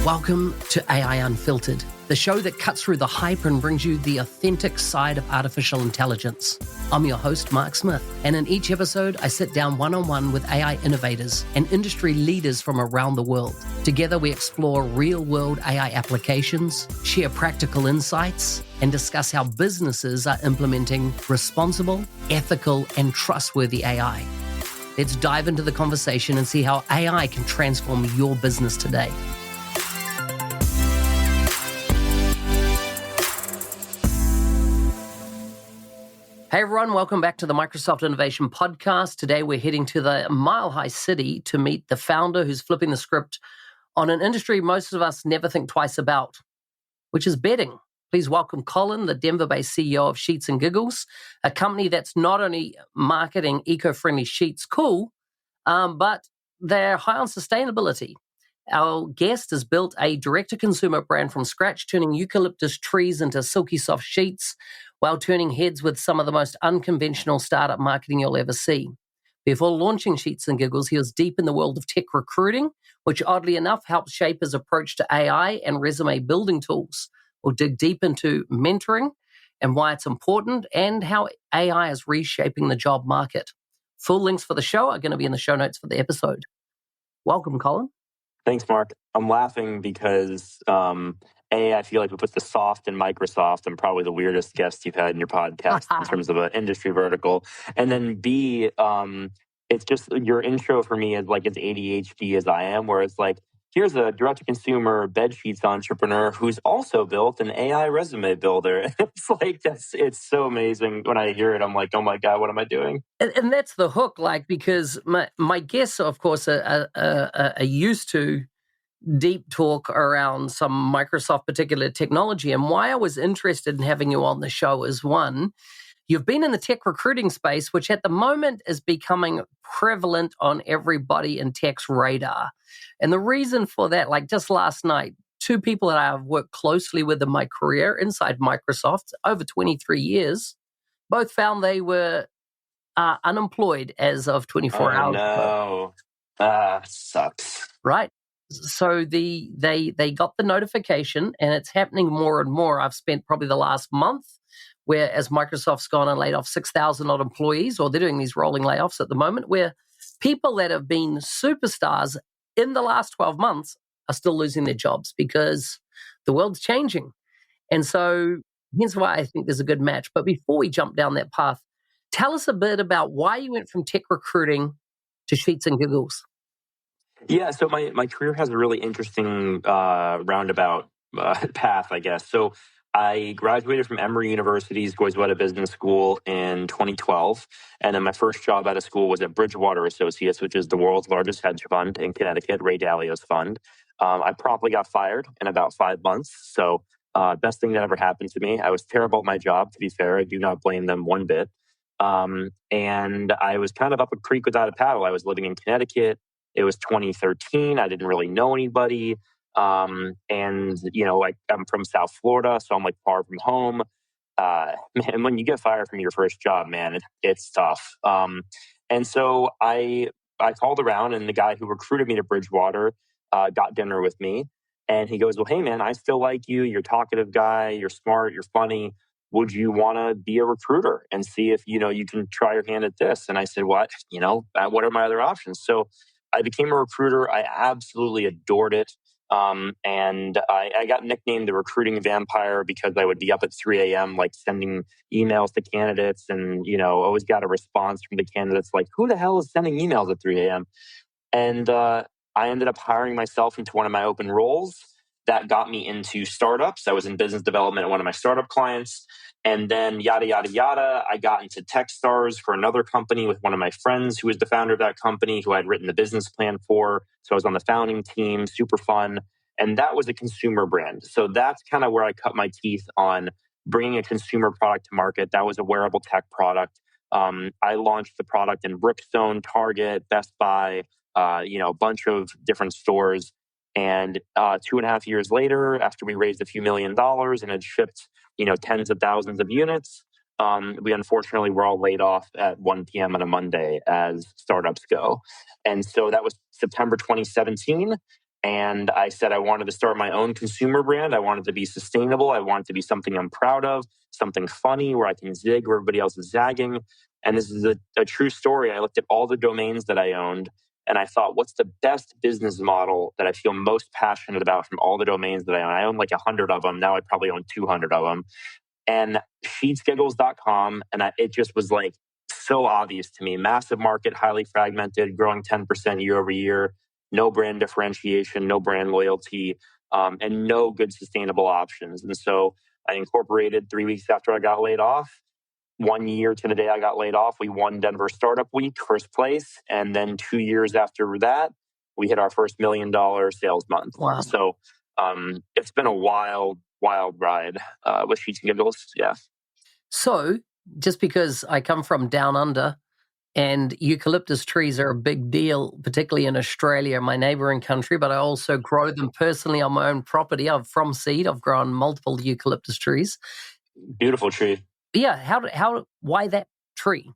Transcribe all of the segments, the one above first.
Welcome to AI Unfiltered, the show that cuts through the hype and brings you the authentic side of artificial intelligence. I'm your host, Mark Smith, and in each episode, I sit down one-on-one with AI innovators and industry leaders from around the world. Together, we explore real-world AI applications, share practical insights, and discuss how businesses are implementing responsible, ethical, and trustworthy AI. Let's dive into the conversation and see how AI can transform your business today. Hey everyone, welcome back to the Microsoft Innovation Podcast. Today we're heading to the Mile High City to meet the founder who's flipping the script on an industry most of us never think twice about, which is bedding. Please welcome Colin, the Denver-based CEO of Sheets and Giggles, a company that's not only marketing eco-friendly sheets, but they're high on sustainability. Our guest has built a direct-to-consumer brand from scratch, turning eucalyptus trees into silky soft sheets, while turning heads with some of the most unconventional startup marketing you'll ever see. Before launching Sheets and Giggles, he was deep in the world of tech recruiting, which oddly enough helped shape his approach to AI and resume building tools. We'll dig deep into mentoring and why it's important and how AI is reshaping the job market. Full links for the show are going to be in the show notes for the episode. Welcome, Colin. Thanks, Mark. I'm laughing because I feel like we put the soft in Microsoft. I'm probably the weirdest guest you've had in your podcast in terms of an industry vertical. And then B, it's just your intro for me is like as ADHD as I am, where it's like, here's a direct-to-consumer bed sheets entrepreneur who's also built an AI resume builder. It's like, it's so amazing. When I hear it, I'm like, oh my God, what am I doing? And that's the hook, because my guests, of course, are used to deep talk around some Microsoft particular technology. And why I was interested in having you on the show is one, you've been in the tech recruiting space, which at the moment is becoming prevalent on everybody in tech's radar. And the reason for that, like just last night, two people that I've worked closely with in my career inside Microsoft over 23 years, both found they were unemployed as of 24 hours ago. No. Sucks. Right. So they got the notification, and it's happening more and more. I've spent probably the last month where as Microsoft's gone and laid off 6,000 odd employees, or they're doing these rolling layoffs at the moment, where people that have been superstars in the last 12 months are still losing their jobs because the world's changing. And so here's why I think there's a good match. But before we jump down that path, tell us a bit about why you went from tech recruiting to Sheets and Giggles. Yeah, so my career has a really interesting roundabout path, I guess. So I graduated from Emory University's Goizueta Business School in 2012. And then my first job out of school was at Bridgewater Associates, which is the world's largest hedge fund in Connecticut, Ray Dalio's fund. I promptly got fired in about 5 months. So best thing that ever happened to me. I was terrible at my job, to be fair. I do not blame them one bit. And I was kind of up a creek without a paddle. I was living in Connecticut. It was 2013. I didn't really know anybody. And, I'm from South Florida, so I'm like far from home. Man, when you get fired from your first job, man, it's tough. And so I called around, and the guy who recruited me to Bridgewater got dinner with me. And he goes, well, hey, man, I still like you. You're a talkative guy. You're smart. You're funny. Would you want to be a recruiter and see if, you can try your hand at this? And I said, what are my other options? So I became a recruiter. I absolutely adored it. And I got nicknamed the recruiting vampire because I would be up at 3 a.m. like sending emails to candidates and, always got a response from the candidates like, who the hell is sending emails at 3 a.m.? And I ended up hiring myself into one of my open roles. That got me into startups. I was in business development at one of my startup clients. And then yada, yada, yada, I got into Techstars for another company with one of my friends who was the founder of that company, who I'd written the business plan for. So I was on the founding team, super fun. And that was a consumer brand. So that's kind of where I cut my teeth on bringing a consumer product to market. That was a wearable tech product. I launched the product in Brookstone, Target, Best Buy, a bunch of different stores. And 2.5 years later, after we raised a few $1 million and had shipped, tens of thousands of units, we unfortunately were all laid off at 1 p.m. on a Monday, as startups go. And so that was September 2017. And I said I wanted to start my own consumer brand. I wanted to be sustainable. I wanted to be something I'm proud of, something funny where I can zig where everybody else is zagging. And this is a true story. I looked at all the domains that I owned and I thought, what's the best business model that I feel most passionate about from all the domains that I own? I own like 100 of them. Now I probably own 200 of them. And sheetschedules.com. And it just was like so obvious to me. Massive market, highly fragmented, growing 10% year over year, no brand differentiation, no brand loyalty, and no good sustainable options. And so I incorporated 3 weeks after I got laid off. 1 year to the day I got laid off, we won Denver Startup Week, first place. And then 2 years after that, we hit our first $1 million sales month. Wow. So it's been a wild ride with Sheets and Giggles. Yeah. So just because I come from down under and eucalyptus trees are a big deal, particularly in Australia, my neighboring country, but I also grow them personally on my own property. From seed, I've grown multiple eucalyptus trees. Beautiful tree. Yeah. Why that tree?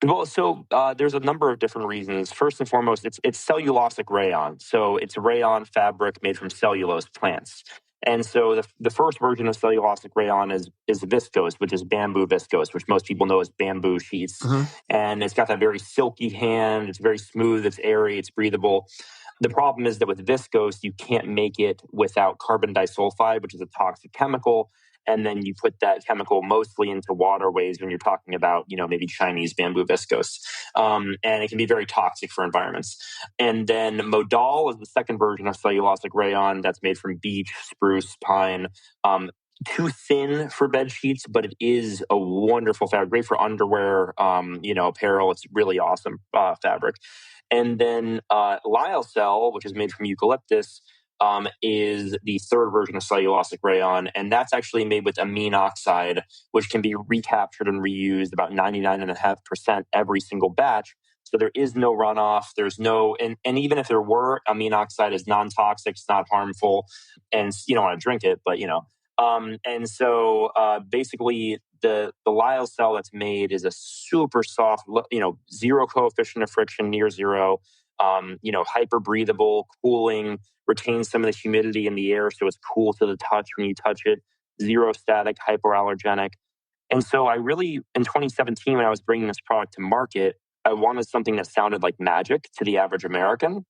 Well, so there's a number of different reasons. First and foremost, it's cellulosic rayon. So it's rayon fabric made from cellulose plants. And so the first version of cellulosic rayon is viscose, which is bamboo viscose, which most people know as bamboo sheets. Mm-hmm. And it's got that very silky hand. It's very smooth. It's airy. It's breathable. The problem is that with viscose, you can't make it without carbon disulfide, which is a toxic chemical. And then you put that chemical mostly into waterways when you're talking about, maybe Chinese bamboo viscose. And it can be very toxic for environments. And then modal is the second version of cellulosic rayon that's made from beech, spruce, pine. Too thin for bed sheets, but it is a wonderful fabric, great for underwear, apparel. It's really awesome fabric. And then lyocell, which is made from eucalyptus, is the third version of cellulosic rayon. And that's actually made with amine oxide, which can be recaptured and reused about 99.5% every single batch. So there is no runoff. There's no, and even if there were, amine oxide is non-toxic, it's not harmful. And you don't want to drink it, but and so basically the lyocell that's made is a super soft, zero coefficient of friction, near zero, hyper breathable, cooling, retains some of the humidity in the air, so it's cool to the touch when you touch it, zero static, hypoallergenic. And so I really, in 2017, when I was bringing this product to market, I wanted something that sounded like magic to the average American.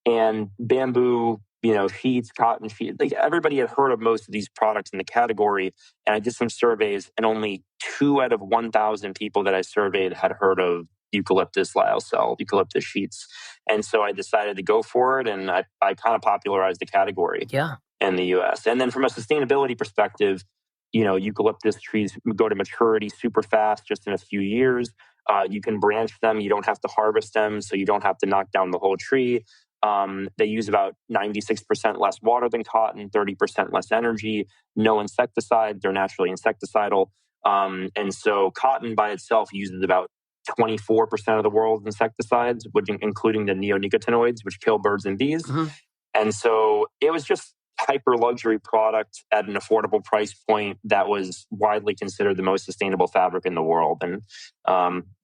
And bamboo, sheets, cotton sheets, like everybody had heard of most of these products in the category. And I did some surveys, and only 2 out of 1,000 people that I surveyed had heard of eucalyptus lyocell, eucalyptus sheets. And so I decided to go for it, and I kind of popularized the category in the US. And then from a sustainability perspective, eucalyptus trees go to maturity super fast, just in a few years. You can branch them. You don't have to harvest them, so you don't have to knock down the whole tree. They use about 96% less water than cotton, 30% less energy, no insecticide. They're naturally insecticidal. And so cotton by itself uses about 24% of the world's insecticides, including the neonicotinoids, which kill birds and bees. Mm-hmm. And so it was just hyper luxury product at an affordable price point that was widely considered the most sustainable fabric in the world. And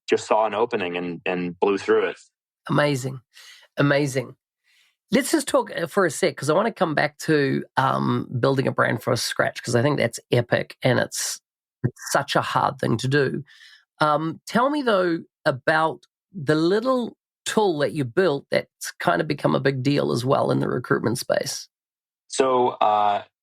just saw an opening and blew through it. Amazing. Let's just talk for a sec, because I want to come back to building a brand from scratch, because I think that's epic and it's such a hard thing to do. Tell me, though, about the little tool that you built that's kind of become a big deal as well in the recruitment space. So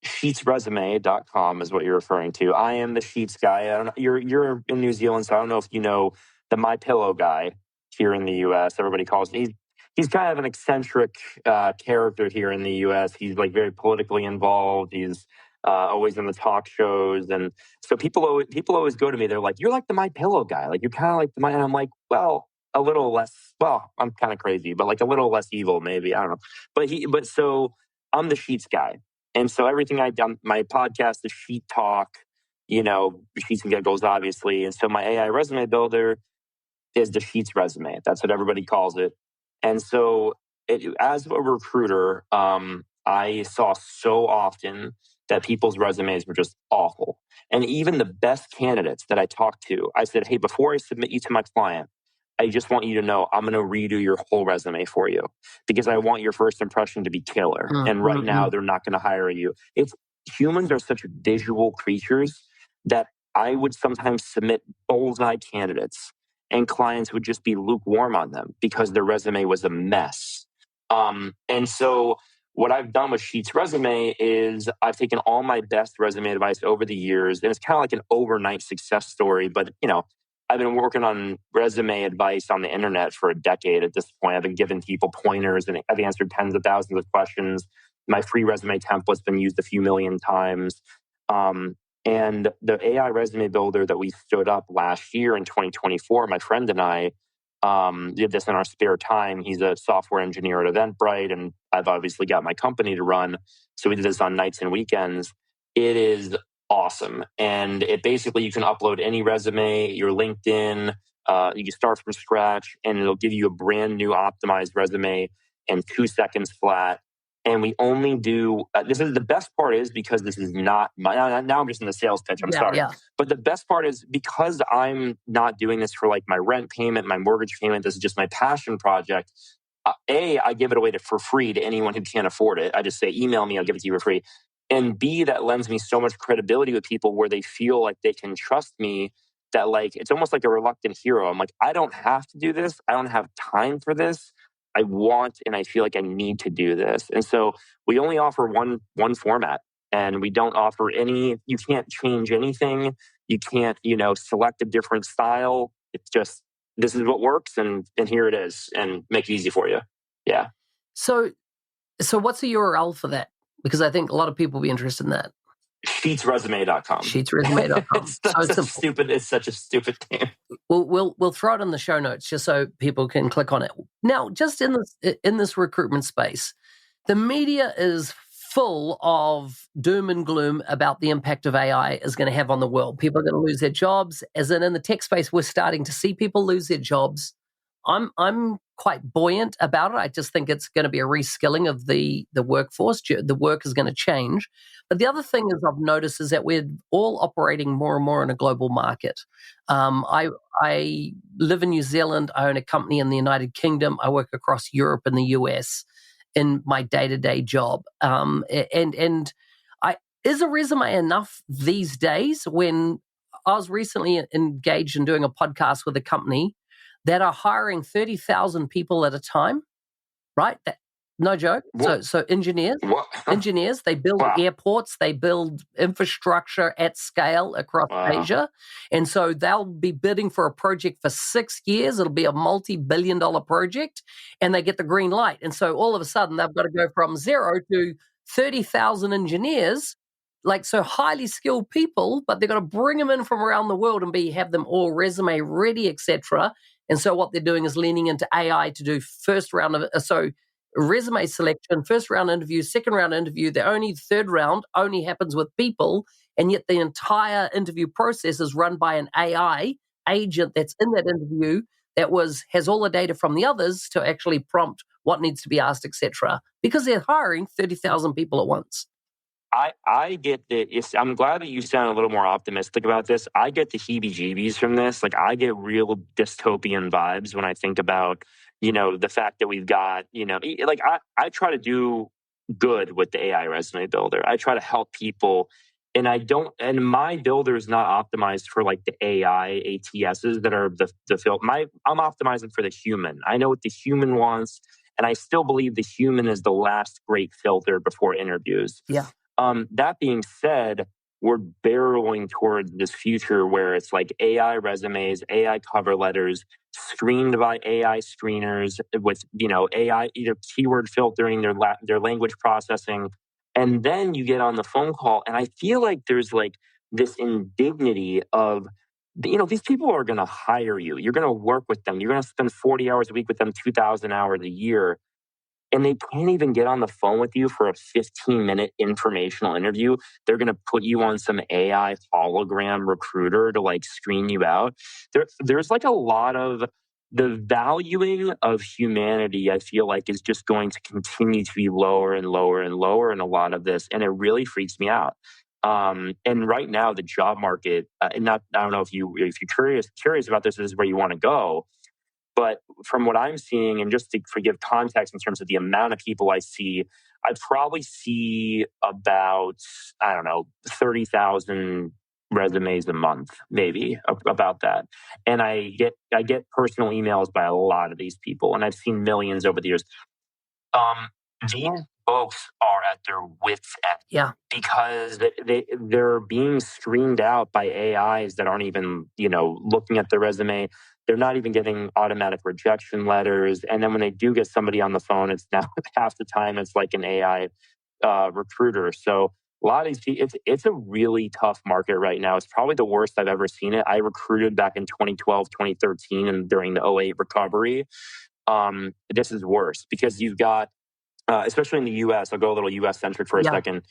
sheetsresume.com is what you're referring to. I am the Sheets guy. I don't know, you're in New Zealand, so I don't know if you know the MyPillow guy here in the US. Everybody calls him. He's kind of an eccentric character here in the US. He's like very politically involved. He's always in the talk shows. And so people always go to me. They're like, you're like the MyPillow guy. Like, you're kind of like the and I'm like, well, a little less. Well, I'm kind of crazy, but like a little less evil, maybe. I don't know. But so I'm the Sheets guy. And so everything I done, my podcast, the Sheet Talk, Sheets and Giggles, obviously. And so my AI resume builder is the Sheets resume. That's what everybody calls it. And so as a recruiter, I saw so often that people's resumes were just awful. And even the best candidates that I talked to, I said, hey, before I submit you to my client, I just want you to know I'm going to redo your whole resume for you because I want your first impression to be killer. And right now, they're not going to hire you. Humans are such visual creatures that I would sometimes submit bullseye candidates and clients would just be lukewarm on them because their resume was a mess. And so what I've done with Sheets Resume is I've taken all my best resume advice over the years, and it's kind of like an overnight success story. But, I've been working on resume advice on the internet for a decade at this point. I've been giving people pointers and I've answered tens of thousands of questions. My free resume template's been used a few million times. And the AI resume builder that we stood up last year in 2024, my friend and I did this in our spare time. He's a software engineer at Eventbrite, and I've obviously got my company to run. So we did this on nights and weekends. It is awesome. And it basically, you can upload any resume, your LinkedIn, you can start from scratch, and it'll give you a brand new optimized resume in 2 seconds flat. And we only do, this is the best part is because this is not my, now I'm just in the sales pitch, I'm sorry. Yeah. But the best part is because I'm not doing this for like my rent payment, my mortgage payment, this is just my passion project. I give it away for free to anyone who can't afford it. I just say, email me, I'll give it to you for free. And B, that lends me so much credibility with people where they feel like they can trust me that like, it's almost like a reluctant hero. I'm like, I don't have to do this. I don't have time for this. I want and I feel like I need to do this. And so we only offer one format, and we don't offer any, you can't change anything. You can't, select a different style. It's just, this is what works and here it is, and make it easy for you. Yeah. So what's the URL for that? Because I think a lot of people will be interested in that. Sheetsresume.com. Sheetsresume.com. It's such a stupid name. We'll throw it in the show notes just so people can click on it. Now, just in this recruitment space, the media is full of doom and gloom about the impact of AI is going to have on the world. People are going to lose their jobs. As in the tech space, we're starting to see people lose their jobs. I'm quite buoyant about it. I just think it's going to be a reskilling of the workforce. The work is going to change. But the other thing is I've noticed is that we're all operating more and more in a global market. I live in New Zealand. I own a company in the United Kingdom. I work across Europe and the US in my day-to-day job. Is a resume enough these days? When I was recently engaged in doing a podcast with a company that are hiring 30,000 people at a time, right? No joke. What? So engineers, they build airports, they build infrastructure at scale across Asia. And so they'll be bidding for a project for 6 years. It'll be a multi-billion-dollar project, and they get the green light. And so all of a sudden they've got to go from 0 to 30,000 engineers, like so highly skilled people, but they've got to bring them in from around the world and have them all resume ready, etc. And so what they're doing is leaning into AI to do first round of resume selection, first round interview, second round interview. The only third round only happens with people, and yet the entire interview process is run by an AI agent that's in that interview that has all the data from the others to actually prompt what needs to be asked, etc. Because they're hiring 30,000 people at once. I get that. I'm glad that you sound a little more optimistic about this. I get the heebie-jeebies from this. Like, I get real dystopian vibes when I think about, the fact that we've got, like I try to do good with the AI resume builder. I try to help people, and my builder is not optimized for like the AI ATSs that are the filter. I'm optimizing for the human. I know what the human wants, and I still believe the human is the last great filter before interviews. Yeah. That being said, we're barreling towards this future where it's like AI resumes, AI cover letters, screened by AI screeners with, AI either keyword filtering, their language processing. And then you get on the phone call, and I feel like there's like this indignity of, these people are going to hire you. You're going to work with them. You're going to spend 40 hours a week with them, 2,000 hours a year. And they can't even get on the phone with you for a 15-minute informational interview. They're going to put you on some AI hologram recruiter to like screen you out. There's like a lot of the valuing of humanity, I feel like, is just going to continue to be lower and lower and lower in a lot of this. And it really freaks me out. And right now, the job market, I don't know if you're curious about this is where you want to go. But from what I'm seeing, and just to give context in terms of the amount of people I see, I probably see about, I don't know, 30,000 resumes a month, maybe about that. And I get personal emails by a lot of these people, and I've seen millions over the years. These folks are at their wits' end. Yeah. Because they're being screened out by AIs that aren't even, looking at their resume. They're not even getting automatic rejection letters. And then when they do get somebody on the phone, it's now half the time it's like an AI recruiter. So a lot of these people, it's a really tough market right now. It's probably the worst I've ever seen it. I recruited back in 2012, 2013, and during the '08 recovery. This is worse because you've got, especially in the U.S., I'll go a little U.S.-centric for a second.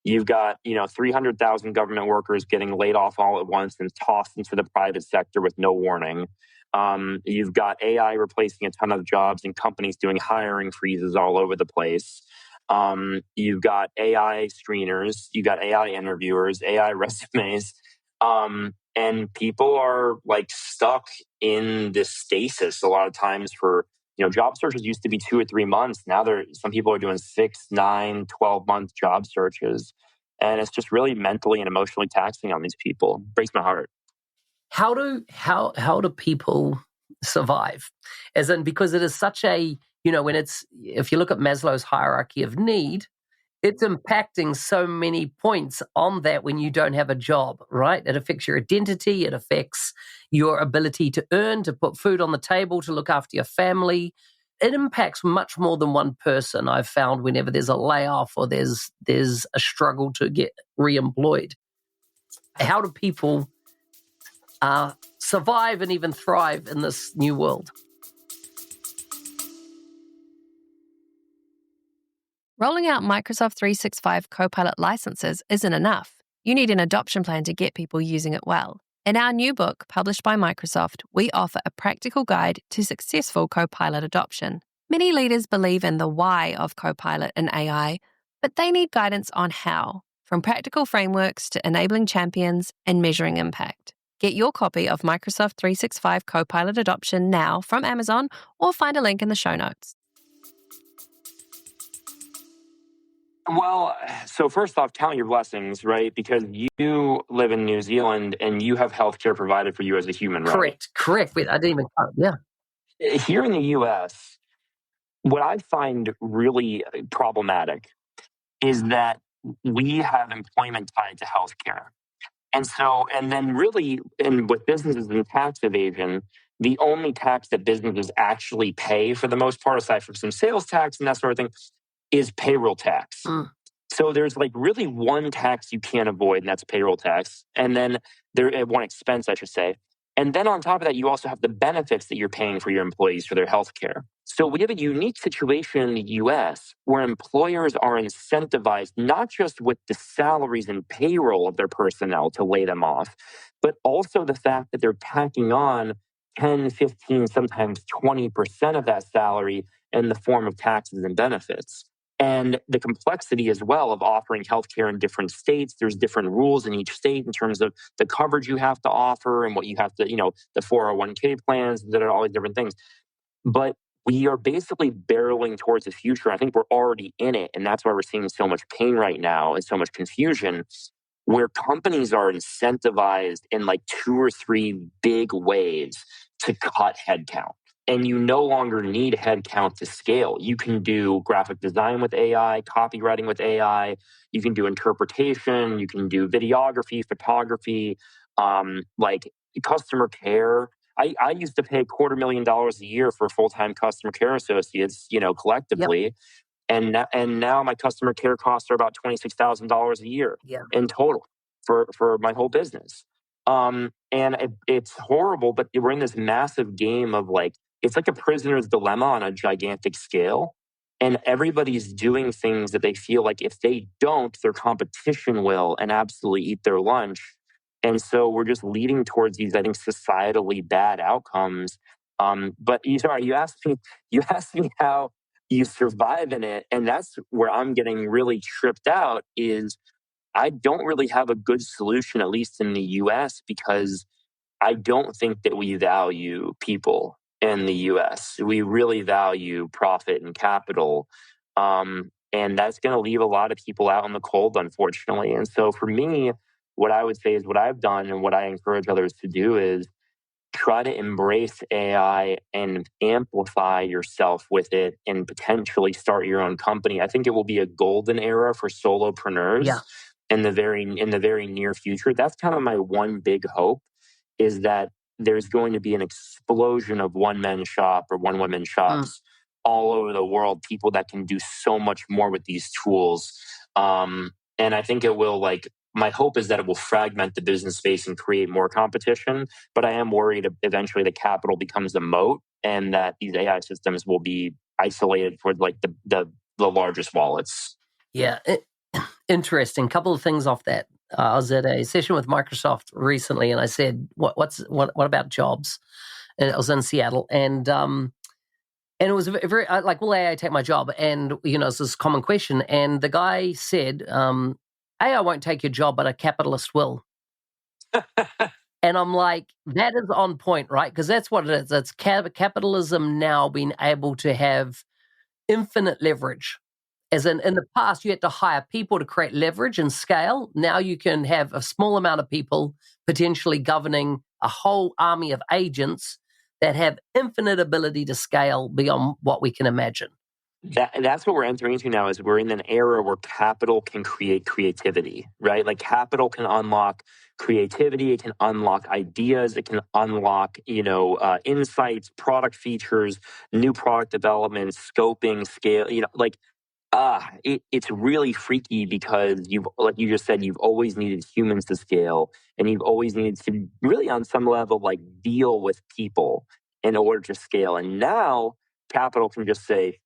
You've got, 300,000 government workers getting laid off all at once and tossed into the private sector with no warning. You've got AI replacing a ton of jobs and companies doing hiring freezes all over the place. You've got AI screeners, you've got AI interviewers, AI resumes, and people are like stuck in this stasis a lot of times for, job searches used to be 2 or 3 months. Now some people are doing 6, 9, 12-month job searches. And it's just really mentally and emotionally taxing on these people. It breaks my heart. How do people survive? As in, because it is such a, if you look at Maslow's hierarchy of need, it's impacting so many points on that when you don't have a job, right? It affects your identity. It affects your ability to earn, to put food on the table, to look after your family. It impacts much more than one person, I've found, whenever there's a layoff or there's a struggle to get re-employed. How do people survive and even thrive in this new world? Rolling out Microsoft 365 Copilot licenses isn't enough. You need an adoption plan to get people using it well. In our new book, published by Microsoft, we offer a practical guide to successful Copilot adoption. Many leaders believe in the why of Copilot and AI, but they need guidance on how, from practical frameworks to enabling champions and measuring impact. Get your copy of Microsoft 365 Copilot adoption now from Amazon or find a link in the show notes. Well, so first off, count your blessings, right? Because you live in New Zealand and you have healthcare provided for you as a human, right? Correct. Wait, I didn't even, Here in the U.S., what I find really problematic is that we have employment tied to healthcare. And then really, with businesses and tax evasion, the only tax that businesses actually pay for the most part, aside from some sales tax and that sort of thing, is payroll tax. So there's like really one tax you can't avoid, and that's payroll tax. And then one expense, I should say. And then on top of that, you also have the benefits that you're paying for your employees for their health care. So we have a unique situation in the US where employers are incentivized not just with the salaries and payroll of their personnel to lay them off, but also the fact that they're tacking on 10, 15, sometimes 20% of that salary in the form of taxes and benefits. And the complexity as well of offering healthcare in different states. There's different rules in each state in terms of the coverage you have to offer and what you have to, the 401k plans that are all these different things. But we are basically barreling towards the future. I think we're already in it. And that's why we're seeing so much pain right now and so much confusion, where companies are incentivized in like 2 or 3 big ways to cut headcount. And you no longer need headcount to scale. You can do graphic design with AI, copywriting with AI. You can do interpretation. You can do videography, photography, like customer care. I used to pay $250,000 a year for full-time customer care associates, collectively. Yep. And now my customer care costs are about $26,000 a year in total for my whole business. And it's horrible, but we're in this massive game of like, it's like a prisoner's dilemma on a gigantic scale. And everybody's doing things that they feel like if they don't, their competition will and absolutely eat their lunch. And so we're just leading towards these, I think, societally bad outcomes. But you asked me how you survive in it. And that's where I'm getting really tripped out is I don't really have a good solution, at least in the US, because I don't think that we value people in the US. We really value profit and capital. And that's going to leave a lot of people out in the cold, unfortunately. And so for me, what I would say is what I've done and what I encourage others to do is try to embrace AI and amplify yourself with it and potentially start your own company. I think it will be a golden era for solopreneurs in the very near future. That's kind of my one big hope, is that there's going to be an explosion of one-man shop or one-woman shops all over the world, people that can do so much more with these tools. And I think it will, my hope is that it will fragment the business space and create more competition. But I am worried eventually the capital becomes a moat and that these AI systems will be isolated for the largest wallets. Yeah, interesting. Couple of things off that. I was at a session with Microsoft recently, and I said, "What about jobs?" And it was in Seattle, and it was very like, "Will AI take my job?" And it's this common question. And the guy said, "AI won't take your job, but a capitalist will." And I'm like, that is on point, right? Because that's what it is. It's capitalism now being able to have infinite leverage. As in the past, you had to hire people to create leverage and scale. Now you can have a small amount of people potentially governing a whole army of agents that have infinite ability to scale beyond what we can imagine. That's what we're entering into now, is we're in an era where capital can create creativity, right? Like capital can unlock creativity, it can unlock ideas, it can unlock, insights, product features, new product development, scoping, scale, it's really freaky because like you just said, you've always needed humans to scale, and you've always needed to really on some level, deal with people in order to scale. And now capital can just say,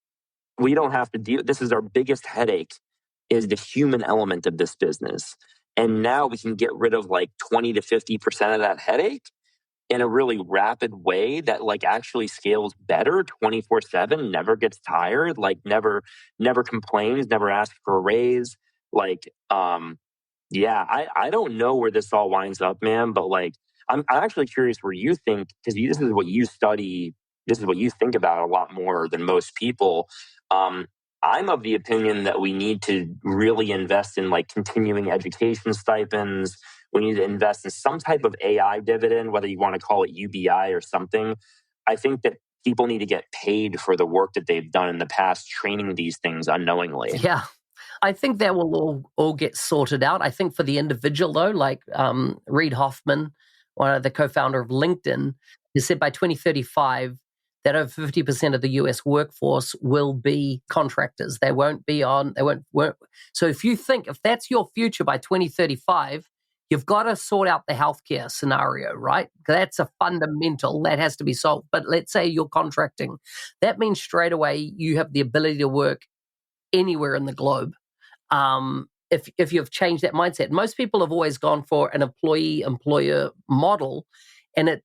we don't have to deal. This is our biggest headache, is the human element of this business. And now we can get rid of 20 to 50% of that headache in a really rapid way that actually scales better 24/7, never gets tired, never complains, never asks for a raise. I don't know where this all winds up, man, but I'm actually curious where you think, because this is what you study, this is what you think about a lot more than most people. I'm of the opinion that we need to really invest in continuing education stipends. We need to invest in some type of AI dividend, whether you want to call it UBI or something. I think that people need to get paid for the work that they've done in the past, training these things unknowingly. Yeah. I think that will all get sorted out. I think for the individual, though, Reid Hoffman, one of the co-founder of LinkedIn, has said by 2035 that over 50% of the US workforce will be contractors. They won't. So if that's your future by 2035, you've got to sort out the healthcare scenario, right? That's a fundamental that has to be solved. But let's say you're contracting. That means straight away you have the ability to work anywhere in the globe. If you've changed that mindset, most people have always gone for an employee-employer model, and that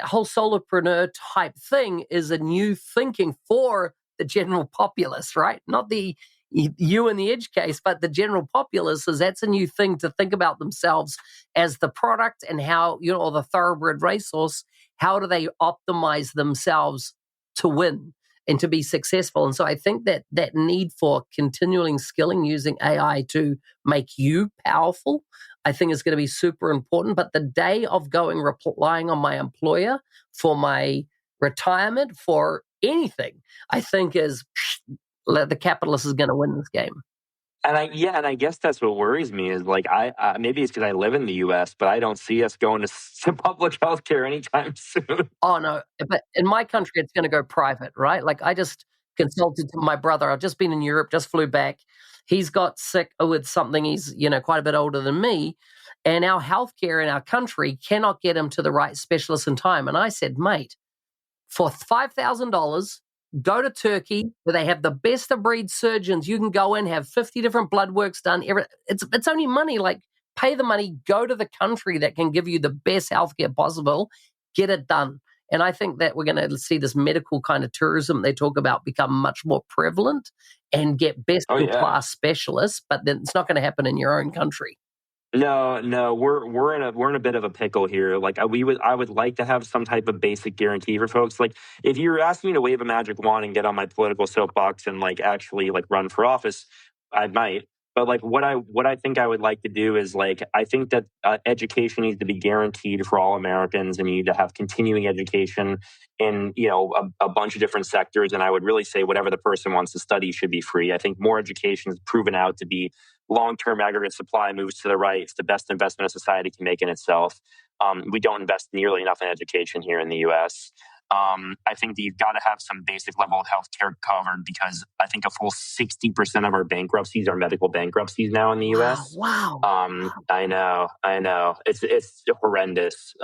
whole solopreneur type thing is a new thinking for the general populace, right? Not the you in the edge case, but the general populace that's a new thing to think about themselves as the product and how, or the thoroughbred racehorse, how do they optimize themselves to win and to be successful? And so I think that need for continuing skilling using AI to make you powerful, I think is going to be super important. But the day of relying on my employer for my retirement, for anything, I think is the capitalist is going to win this game. And I guess that's what worries me is I maybe it's because I live in the U.S., but I don't see us going to public healthcare anytime soon. Oh no, but in my country, it's going to go private, right? I just consulted to my brother. I've just been in Europe, just flew back. He's got sick with something. He's quite a bit older than me, and our healthcare in our country cannot get him to the right specialist in time. And I said, mate, for $5,000. Go to Turkey, where they have the best of breed surgeons. You can go in, have 50 different blood works done. It's only money. Pay the money, go to the country that can give you the best healthcare possible, get it done. And I think that we're going to see this medical kind of tourism they talk about become much more prevalent and get best in class specialists, but then it's not going to happen in your own country. No, we're in a bit of a pickle here. Like I would like to have some type of basic guarantee for folks. Like if you're asking me to wave a magic wand and get on my political soapbox and like actually like run for office, I might. But like what I think I would like to do is like I think that education needs to be guaranteed for all Americans, and you need to have continuing education in a bunch of different sectors. And I would really say whatever the person wants to study should be free. I think more education is proven out to be long-term aggregate supply moves to the right. It's the best investment a society can make in itself. We don't invest nearly enough in education here in the U.S. I think that you've got to have some basic level of healthcare covered, because I think a full 60% of our bankruptcies are medical bankruptcies now in the U.S. Wow. I know. It's horrendous.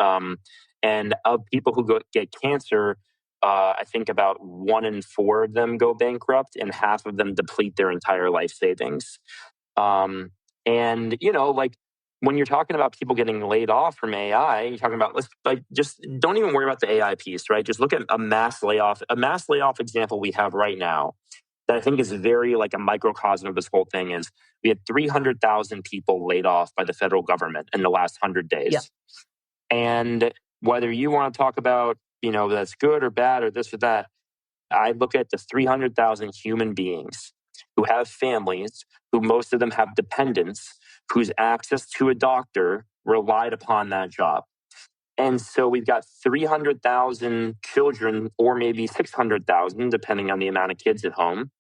And of people who get cancer, I think about 1 in 4 of them go bankrupt, and half of them deplete their entire life savings. And like when you're talking about people getting laid off from AI, you're talking about, let's like just don't even worry about the AI piece, right? Just look at a mass layoff example we have right now that I think is very like a microcosm of this whole thing. Is we had 300,000 people laid off by the federal government in the last 100 days. Yeah. And whether you want to talk about, that's good or bad or this or that, I look at the 300,000 human beings who have families, who most of them have dependents, whose access to a doctor relied upon that job. And so we've got 300,000 children, or maybe 600,000, depending on the amount of kids at home,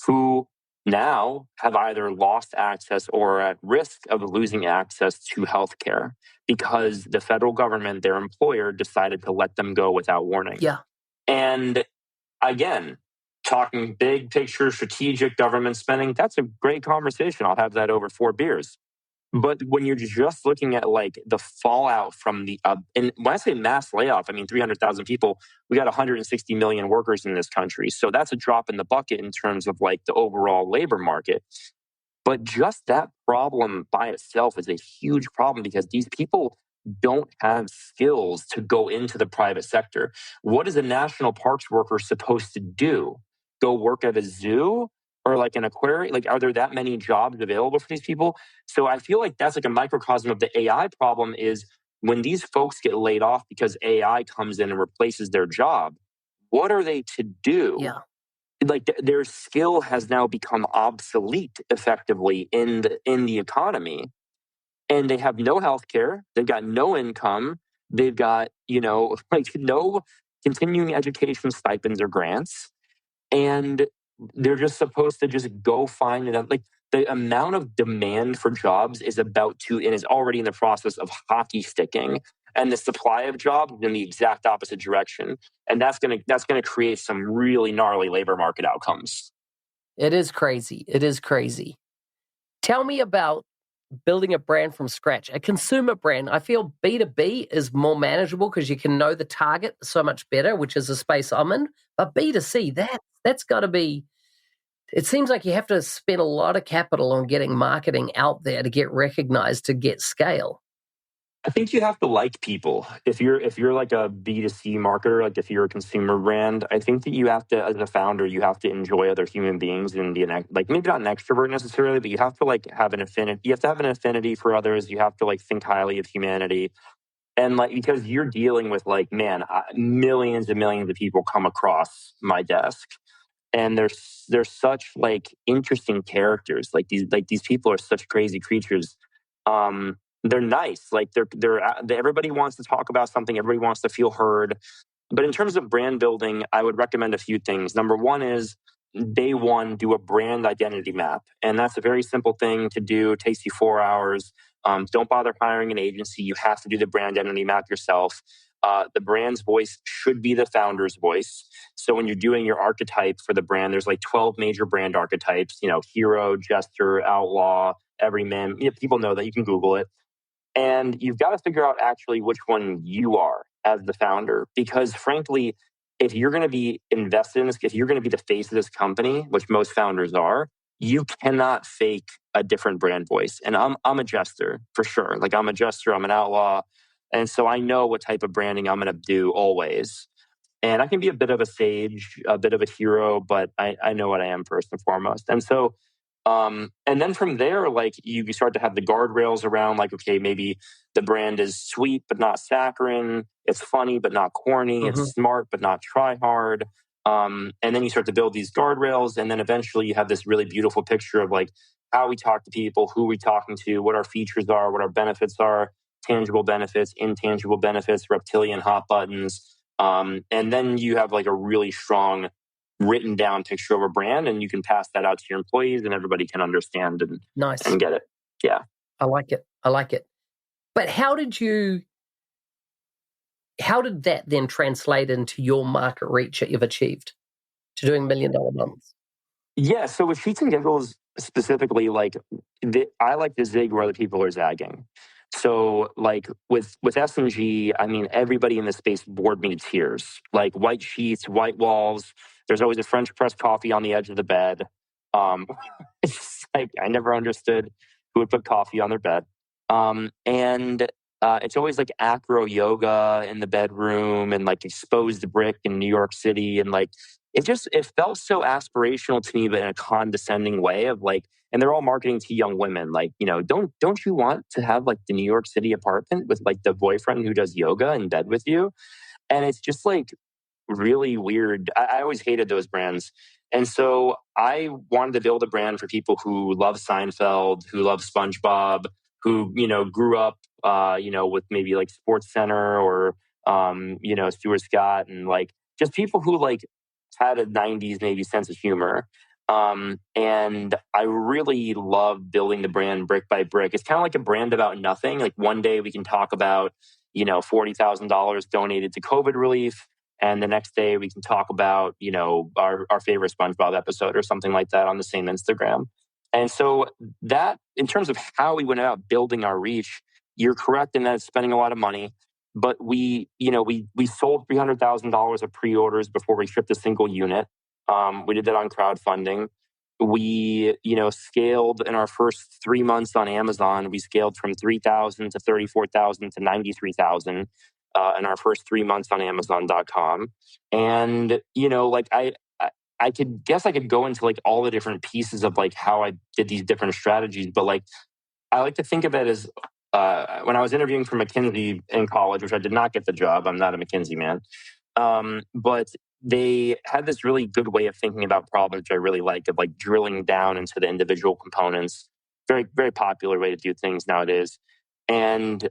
who now have either lost access or are at risk of losing access to healthcare because the federal government, their employer, decided to let them go without warning. Yeah. And again, talking big picture, strategic government spending, that's a great conversation. I'll have that over 4 beers. But when you're just looking at like the fallout from the, and when I say mass layoff, I mean 300,000 people, we got 160 million workers in this country. So that's a drop in the bucket in terms of like the overall labor market. But just that problem by itself is a huge problem, because these people don't have skills to go into the private sector. What is a national parks worker supposed to do? Go work at a zoo or like an aquarium? Like, are there that many jobs available for these people? So I feel like that's like a microcosm of the AI problem. Is when these folks get laid off because AI comes in and replaces their job, what are they to do? Yeah. Like their skill has now become obsolete effectively in the economy, and they have no health care, they've got no income, they've got like no continuing education stipends or grants, and they're just supposed to just go find it. Like the amount of demand for jobs is about to, and is already in the process of hockey sticking, and the supply of jobs in the exact opposite direction. And that's gonna create some really gnarly labor market outcomes. It is crazy. Tell me about building a brand from scratch, a consumer brand. I feel B2B is more manageable because you can know the target so much better, which is the space I'm in. But B2C, that's got to be, it seems like you have to spend a lot of capital on getting marketing out there to get recognized, to get scale. I think you have to like people. If you're like a B2C marketer, like if you're a consumer brand, I think that you have to, as a founder, you have to enjoy other human beings and be like maybe not an extrovert necessarily, but you have to like have an affinity. You have to have an affinity for others. You have to like think highly of humanity, and like because you're dealing with like millions and millions of people come across my desk, and they're such like interesting characters. Like these people are such crazy creatures. They're nice. Like everybody wants to talk about something. Everybody wants to feel heard. But in terms of brand building, I would recommend a few things. Number one is day one, do a brand identity map. And that's a very simple thing to do. It takes you 4 hours. Don't bother hiring an agency. You have to do the brand identity map yourself. The brand's voice should be the founder's voice. So when you're doing your archetype for the brand, there's like 12 major brand archetypes, hero, jester, outlaw, everyman. People know that. You can Google it. And you've got to figure out actually which one you are as the founder. Because frankly, if you're going to be invested in this, if you're going to be the face of this company, which most founders are, you cannot fake a different brand voice. And I'm a jester for sure. Like I'm a jester, I'm an outlaw. And so I know what type of branding I'm going to do always. And I can be a bit of a sage, a bit of a hero, but I know what I am first and foremost. And so And then from there, like you start to have the guardrails around, like, okay, maybe the brand is sweet but not saccharine. It's funny but not corny. It's smart but not try hard. And then you start to build these guardrails, and then eventually you have this really beautiful picture of like how we talk to people, who we're talking to, what our features are, what our benefits are, tangible benefits, intangible benefits, reptilian hot buttons. And then you have like a really strong written down picture of a brand, and you can pass that out to your employees and everybody can understand and get it. Yeah. I like it. But how did that then translate into your market reach that you've achieved to doing $1 million months? Yeah. So with Sheets and Giggles specifically, like I like to zig where other people are zagging. So like with S&G, I mean, everybody in the space bored me to tears. Like white sheets, white walls. There's always a French press coffee on the edge of the bed. Um, it's just like I never understood who would put coffee on their bed. And it's always like acro yoga in the bedroom and like exposed brick in New York City, and like it felt so aspirational to me, but in a condescending way of like, and they're all marketing to young women. Like, don't you want to have like the New York City apartment with like the boyfriend who does yoga in bed with you? And it's just like really weird. I always hated those brands. And so I wanted to build a brand for people who love Seinfeld, who love SpongeBob, who, grew up, with maybe like Sports Center or, Stuart Scott, and like just people who like had a 90s maybe sense of humor. And I really love building the brand brick by brick. It's kind of like a brand about nothing. Like one day we can talk about, $40,000 donated to COVID relief. And the next day we can talk about, our favorite SpongeBob episode or something like that on the same Instagram. And so that, in terms of how we went about building our reach, you're correct in that it's spending a lot of money. But we sold $300,000 of pre-orders before we shipped a single unit. We did that on crowdfunding. We, scaled in our first 3 months on Amazon. We scaled from 3,000 to 34,000 to 93,000 in our first 3 months on Amazon.com. And, like I could go into like all the different pieces of like how I did these different strategies, but like I like to think of it as when I was interviewing for McKinsey in college, which I did not get the job. I'm not a McKinsey man. But they had this really good way of thinking about problems, which I really like, of like drilling down into the individual components. Very, very popular way to do things nowadays. And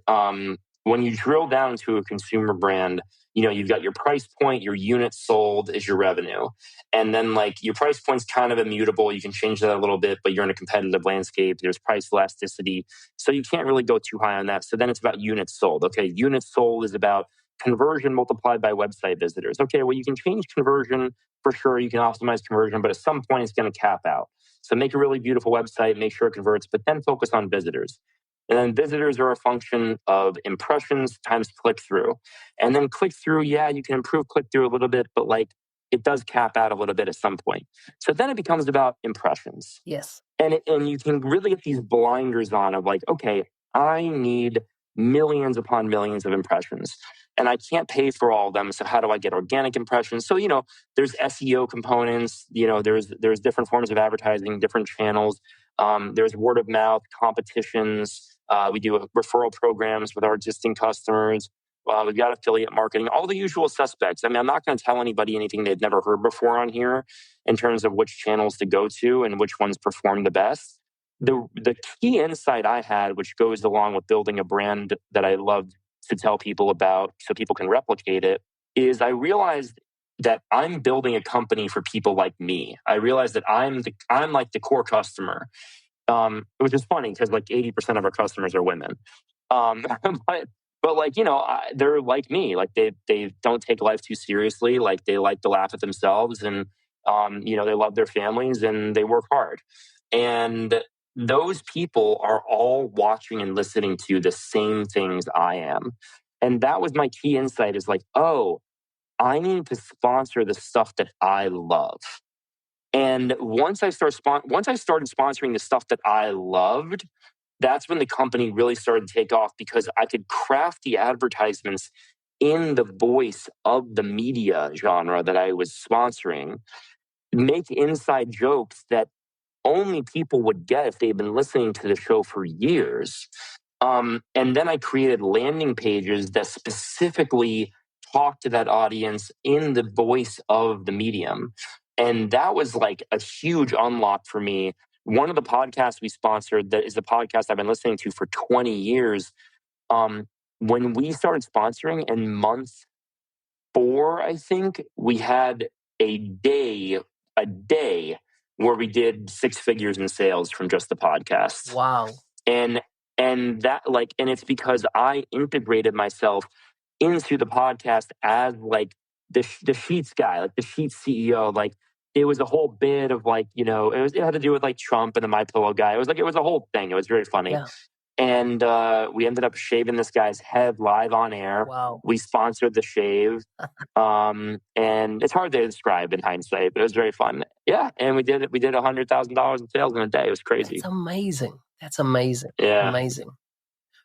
when you drill down to a consumer brand, you've got your price point, your units sold is your revenue. And then like your price point's kind of immutable. You can change that a little bit, but you're in a competitive landscape. There's price elasticity. So you can't really go too high on that. So then it's about units sold. Okay, units sold is about conversion multiplied by website visitors. Okay, well, you can change conversion for sure. You can optimize conversion, but at some point it's going to cap out. So make a really beautiful website, make sure it converts, but then focus on visitors. And then visitors are a function of impressions times click-through. And then click-through, yeah, you can improve click-through a little bit, but like it does cap out a little bit at some point. So then it becomes about impressions. Yes. And you can really get these blinders on of like, okay, I need millions upon millions of impressions. And I can't pay for all of them. So how do I get organic impressions? So, there's SEO components, there's different forms of advertising, different channels. There's word of mouth, competitions. We do referral programs with our existing customers. We've got affiliate marketing, all the usual suspects. I mean, I'm not going to tell anybody anything they've never heard before on here in terms of which channels to go to and which ones perform the best. The key insight I had, which goes along with building a brand that I love to tell people about so people can replicate it, is I realized that I'm building a company for people like me. I realized that I'm like the core customer, which is funny because like 80% of our customers are women. But like, they're like me. Like they don't take life too seriously. Like they like to laugh at themselves, and they love their families and they work hard. And those people are all watching and listening to the same things I am. And that was my key insight, is like, oh, I need to sponsor the stuff that I love. And once I started sponsoring the stuff that I loved, that's when the company really started to take off, because I could craft the advertisements in the voice of the media genre that I was sponsoring, make inside jokes that only people would get if they've been listening to the show for years. And then I created landing pages that specifically talk to that audience in the voice of the medium. And that was like a huge unlock for me. One of the podcasts we sponsored, that is the podcast I've been listening to for 20 years. When we started sponsoring in month 4, I think, we had a day where we did 6 figures in sales from just the podcast. Wow. And that, like, and it's because I integrated myself into the podcast as like the Sheets guy, like the Sheets CEO. Like, it was a whole bit of like, it had to do with like Trump and the My Pillow guy. It was a whole thing. It was very funny. Yeah. And we ended up shaving this guy's head live on air. Wow. We sponsored the shave. And it's hard to describe in hindsight, but it was very fun. Yeah. And we did it. We did $100,000 in sales in a day. It was crazy. That's amazing. Yeah. Amazing.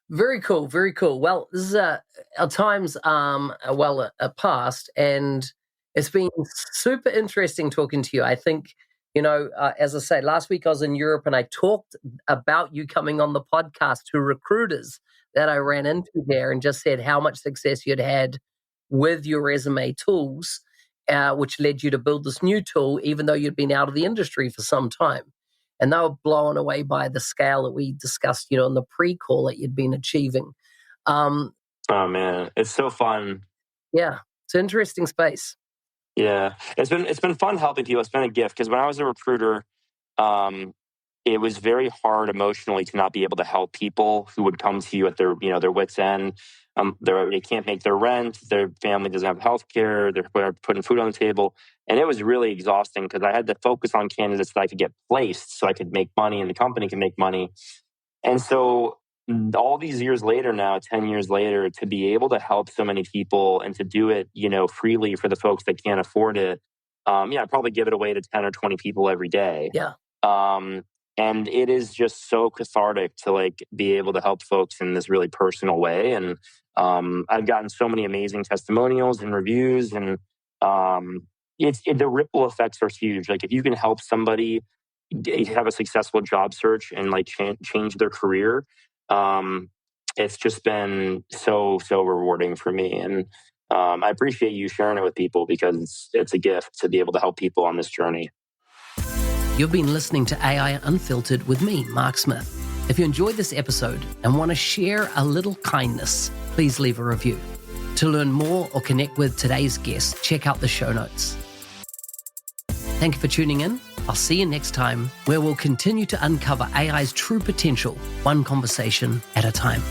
Very cool. Very cool. Well, this is our time's past, and it's been super interesting talking to you. I think, as I say, last week I was in Europe and I talked about you coming on the podcast to recruiters that I ran into there, and just said how much success you'd had with your resume tools, which led you to build this new tool, even though you'd been out of the industry for some time. And they were blown away by the scale that we discussed, in the pre-call that you'd been achieving. Oh man, it's so fun. Yeah, it's an interesting space. Yeah, it's been fun helping people. It's been a gift, because when I was a recruiter, it was very hard emotionally to not be able to help people who would come to you at their wits' end. They can't make their rent. Their family doesn't have health care. They're putting food on the table. And it was really exhausting, because I had to focus on candidates that I could get placed so I could make money and the company can make money. And so all these years later now, 10 years later, to be able to help so many people and to do it, freely for the folks that can't afford it, I probably give it away to 10 or 20 people every day. Yeah. And it is just so cathartic to like be able to help folks in this really personal way. And I've gotten so many amazing testimonials and reviews, and the ripple effects are huge. Like, if you can help somebody have a successful job search and like change their career, it's just been so rewarding for me. And I appreciate you sharing it with people, because it's a gift to be able to help people on this journey. You've been listening to AI Unfiltered with me, Mark Smith. If you enjoyed this episode and want to share a little kindness, please leave a review. To learn more or connect with today's guest, check out the show notes. Thank you for tuning in. I'll see you next time, where we'll continue to uncover AI's true potential, one conversation at a time.